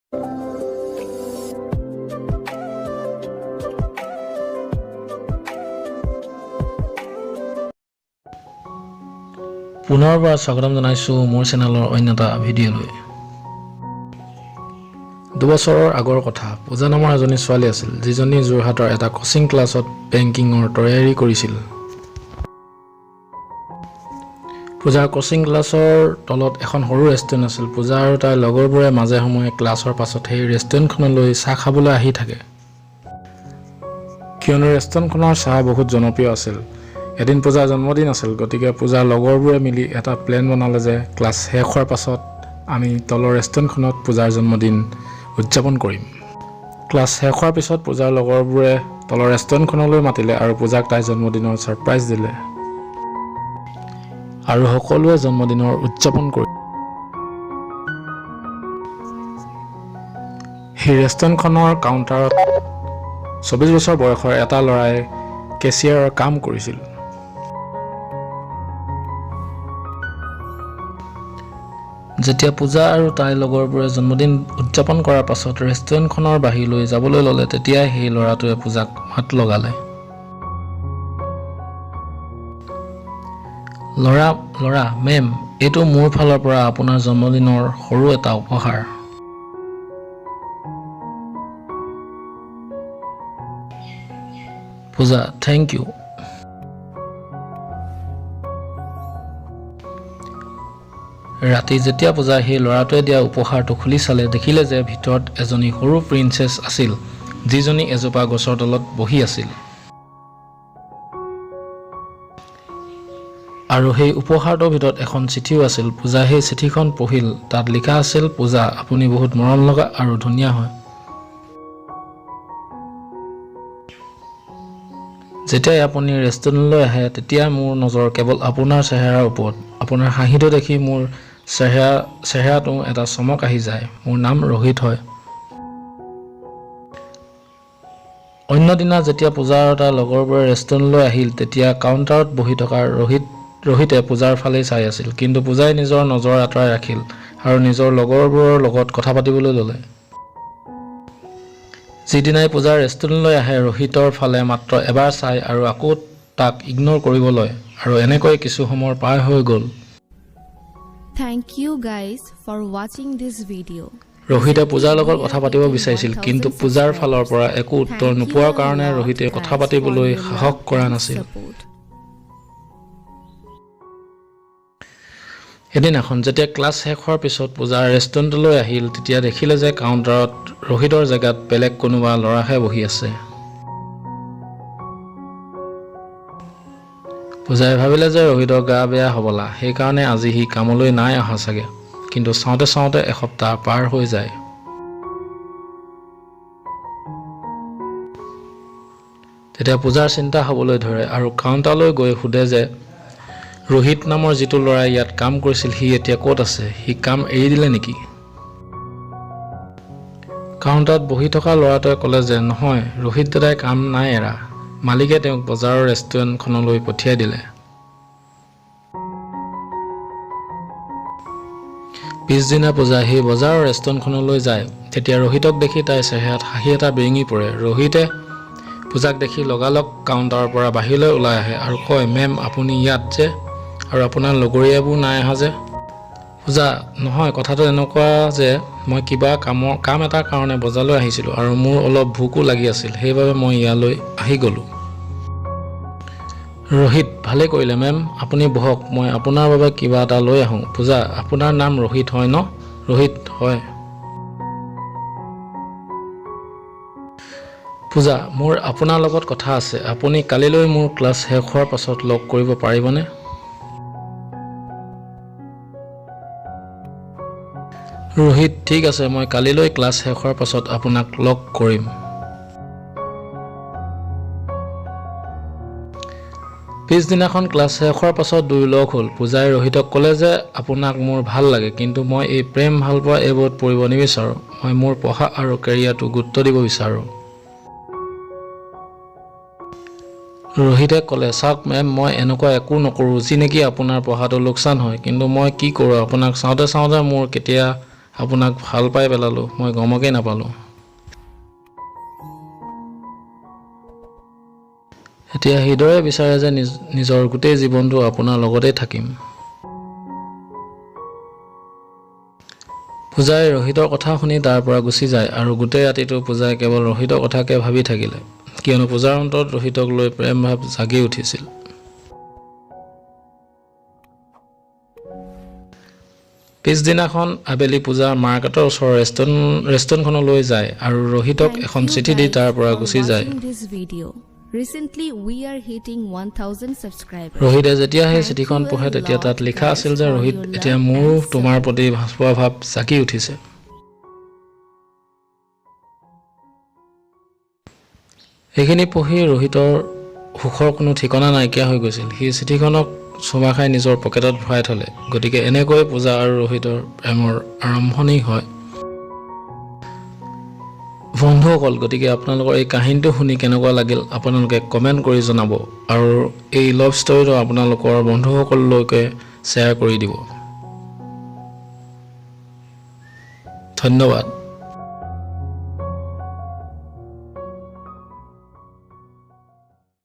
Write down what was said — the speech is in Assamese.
পুনৰবাৰ স্বাগতম জনাইছো মোৰ চেনেলৰ অন্য এটা ভিডিঅ'লৈ। 2 বছৰৰ আগৰ কথা, পূজা নামৰ এজনী ছোৱালী আছিল যিজনী যোৰহাটৰ এটা কোচিং ক্লাছত বেংকিঙৰ তৈয়াৰী কৰিছিল। পূজাৰ কোচিং ক্লাছৰ তলত এখন সৰু ৰেষ্টুৰেণ্ট আছিল। পূজা আৰু তাইৰ লগৰবোৰে মাজে সময়ে ক্লাছৰ পাছত সেই ৰেষ্টুৰেণ্টখনলৈ চাহ খাবলৈ আহি থাকে, কিয়নো ৰেষ্টুৰেণ্টখনৰ চাহ বহুত জনপ্ৰিয় আছিল। এদিন পূজাৰ জন্মদিন আছিল, গতিকে পূজাৰ লগৰবোৰে মিলি এটা প্লেন বনালে যে ক্লাছ শেষ হোৱাৰ পাছত আমি তলৰ ৰেষ্টুৰেণ্টখনত পূজাৰ জন্মদিন উদযাপন কৰিম। ক্লাছ শেষ হোৱাৰ পিছত পূজাৰ লগৰবোৰে তলৰ ৰেষ্টুৰেণ্টখনলৈ মাতিলে আৰু পূজাক তাইৰ জন্মদিনৰ ছাৰপ্ৰাইজ দিলে আৰু সকলোৱে জন্মদিনৰ উদযাপন কৰিলে। সেই ৰেষ্টুৰেণ্টখনৰ কাউণ্টাৰত 24 বছৰ বয়সৰ এটা ল'ৰাই কেছিয়াৰৰ কাম কৰিছিল। যেতিয়া পূজা আৰু তাইৰ লগৰবোৰে জন্মদিন উদযাপন কৰাৰ পাছত ৰেষ্টুৰেণ্টখনৰ বাহিৰলৈ যাবলৈ ল'লে, তেতিয়াই সেই ল'ৰাটোৱে পূজাক মাত লগালে। ল'ৰা, মেম, এইটো মোৰ ফালৰ পৰা আপোনাৰ জন্মদিনৰ সৰু এটা উপহাৰ। পূজা, থেংক ইউ। ৰাতি যেতিয়া পূজা সেই ল'ৰাটোৱে দিয়া উপহাৰটো খুলি চালে, দেখিলে যে ভিতৰত এজনী সৰু প্ৰিন্সেছ আছিল, যিজনী এজোপা গছৰ তলত বহি আছিল। আৰু সেই উপহাৰটোৰ ভিতৰত এখন চিঠিও আছিল। পূজা সেই চিঠিখন পঢ়িল। তাত লিখা আছিল, পূজা, আপুনি বহুত মৰম লগা আৰু ধুনীয়া হয়। যেতিয়াই আপুনি ৰেষ্টুৰেণ্টলৈ আহে, তেতিয়া মোৰ নজৰ কেৱল আপোনাৰ চেহেৰাৰ ওপৰত। আপোনাৰ হাঁহিটো দেখি মোৰ চেহেৰাটো এটা চমক আহি যায়। মোৰ নাম ৰোহিত হয়। অন্য দিনা যেতিয়া পূজা আৰু তাৰ লগৰবোৰে ৰেষ্টুৰেণ্টলৈ আহিল, তেতিয়া কাউণ্টাৰত বহি থকা ৰোহিতে পূজাৰ ফালেই চাই আছিল, কিন্তু পূজাই নিজৰ নজৰ আঁতৰাই ৰাখিল আৰু নিজৰ লগৰবোৰৰ লগত কথা পাতিবলৈ ল'লে। যিদিনাই পূজাৰ ৰেষ্টুৰেণ্টলৈ আহে, ৰোহিতৰ ফালে মাত্ৰ এবাৰ চাই আৰু আকৌ তাক ইগন'ৰ কৰিব লয়, আৰু এনেকৈ কিছু সময় পাৰ হৈ গ'ল। Thank you guys for watching this video. ৰোহিতে পূজাৰ লগত কথা পাতিব বিচাৰিছিল, কিন্তু পূজাৰ ফালৰ পৰা একো উত্তৰ নোপোৱাৰ কাৰণে ৰোহিতে কথা পাতিবলৈ সাহস কৰা নাছিল। এদিনাখন যেতিয়া ক্লাছ শেষ হোৱাৰ পিছত পূজাৰ ৰেষ্টুৰেণ্টলৈ আহিল, তেতিয়া দেখিলে যে কাউণ্টাৰত ৰোহিতৰ জেগাত বেলেগ কোনোবা ল'ৰাহে বহি আছে। পূজাই ভাবিলে যে ৰোহিতৰ গা বেয়া হ'বলা, সেইকাৰণে আজি সি কামলৈ নাই অহা চাগে। কিন্তু চাওঁতে চাওঁতে এসপ্তাহ পাৰ হৈ যায়। তেতিয়া পূজাৰ চিন্তা হ'বলৈ ধৰে আৰু কাউণ্টাৰলৈ গৈ সোধে যে ৰোহিত নামৰ যিটো ল'ৰাই ইয়াত কাম কৰিছিল, সি এতিয়া ক'ত আছে? সি কাম এৰি দিলে নেকি? কাউণ্টাৰত বহি থকা ল'ৰাটোৱে ক'লে যে নহয়, ৰোহিত দাদাই কাম নাই এৰা, মালিকে তেওঁক বজাৰৰ ৰেষ্টুৰেণ্টখনলৈ পঠিয়াই দিলে। পিছদিনা পূজা সেই বজাৰৰ ৰেষ্টুৰেণ্টখনলৈ যায়। তেতিয়া ৰোহিতক দেখি তাইৰ চেহেৰাত হাঁহি এটা বিৰিঙি পৰে। ৰোহিতে পূজাক দেখি লগালগ কাউণ্টাৰৰ পৰা বাহিৰলৈ ওলাই আহে আৰু কয়, মেম, আপুনি ইয়াত যে, আৰু আপোনাৰ লগৰীয়াবোৰ নাই অহা যে? পূজা, নহয়, কথাটো এনেকুৱা যে মই কিবা কাম এটাৰ কাৰণে বজাৰলৈ আহিছিলোঁ আৰু মোৰ অলপ ভোকো লাগি আছিল, সেইবাবে মই ইয়ালৈ আহি গ'লোঁ। ৰোহিত, ভালে কৰিলে মেম, আপুনি বহক, মই আপোনাৰ বাবে কিবা এটা লৈ আহোঁ। পূজা, আপোনাৰ নাম ৰোহিত হয় ন? ৰোহিত, হয়। পূজা, মোৰ আপোনাৰ লগত কথা আছে। আপুনি কালিলৈ মোৰ ক্লাছ শেষ হোৱাৰ পাছত লগ কৰিব পাৰিবনে? ৰোহিত, ঠিক আছে, মই কালিলৈ ক্লাছ শেষ হোৱাৰ পাছত আপোনাক লগ কৰিম। পিছদিনাখন ক্লাছ শেষ হোৱাৰ পাছত দুয়ো লগ হ'ল। পূজাই ৰোহিতক ক'লে যে আপোনাক মোৰ ভাল লাগে, কিন্তু মই এই প্ৰেম ভালপোৱা এইবোৰত পৰিব নিবিচাৰোঁ। মই মোৰ পঢ়া আৰু কেৰিয়াৰটো গুৰুত্ব দিব বিচাৰোঁ। ৰোহিতে ক'লে, চাওক মেম, মই এনেকুৱা একো নকৰোঁ যি নেকি আপোনাৰ পঢ়াটো লোকচান হয়, কিন্তু মই কি কৰোঁ? আপোনাক চাওঁতে চাওঁতে মোৰ কেতিয়া আপোনাক ভাল পাই পেলালো মই গমকেই নাপালো এতিয়া হৃদয়ে বিচাৰে যে নিজৰ গোটেই জীৱনটো আপোনাৰ লগতে থাকিম পূজাই ৰোহিতৰ কথা শুনি তাৰ পৰা গুচি যায় আৰু গোটেই ৰাতিটো পূজাই কেৱল ৰোহিতৰ কথাকে ভাবি থাকিলে কিয়নো পূজাৰ অন্তৰত ৰোহিতক লৈ প্ৰেম ভাৱ জাগি উঠিছিল পিছদিনাখন আবেলি পূজা মাৰ্কেটৰ ওচৰৰ ৰেষ্টুৰেণ্টখনলৈ যায় আৰু ৰোহিতক এখন চিঠি দি তাৰ পৰা গুচি যায় Recently, we are hitting 1000 subscribers. ৰোহিতে যেতিয়া সেই চিঠিখন পঢ়ে তেতিয়া তাত লিখা আছিল যে ৰোহিত এতিয়া মোৰ তোমাৰ প্ৰতি ভালপোৱা ভাৱ জাগি উঠিছে এইখিনি পঢ়ি ৰোহিতৰ সুখৰ কোনো ঠিকনা নাইকিয়া হৈ গৈছিল সি চিঠিখনক চুমা খাই নিজৰ পকেটত ভৰাই থলে গতিকে এনেকৈ পূজা আৰু ৰোহিতৰ প্ৰেমৰ আৰম্ভণি হয় বন্ধুসকল গতিকে আপোনালোকৰ এই কাহিনীটো শুনি কেনেকুৱা লাগিল আপোনালোকে কমেন্ট কৰি জনাব আৰু এই লাভ ষ্টৰীটো আপোনালোকৰ বন্ধুসকললৈকে শ্বেয়াৰ কৰি দিব ধন্যবাদ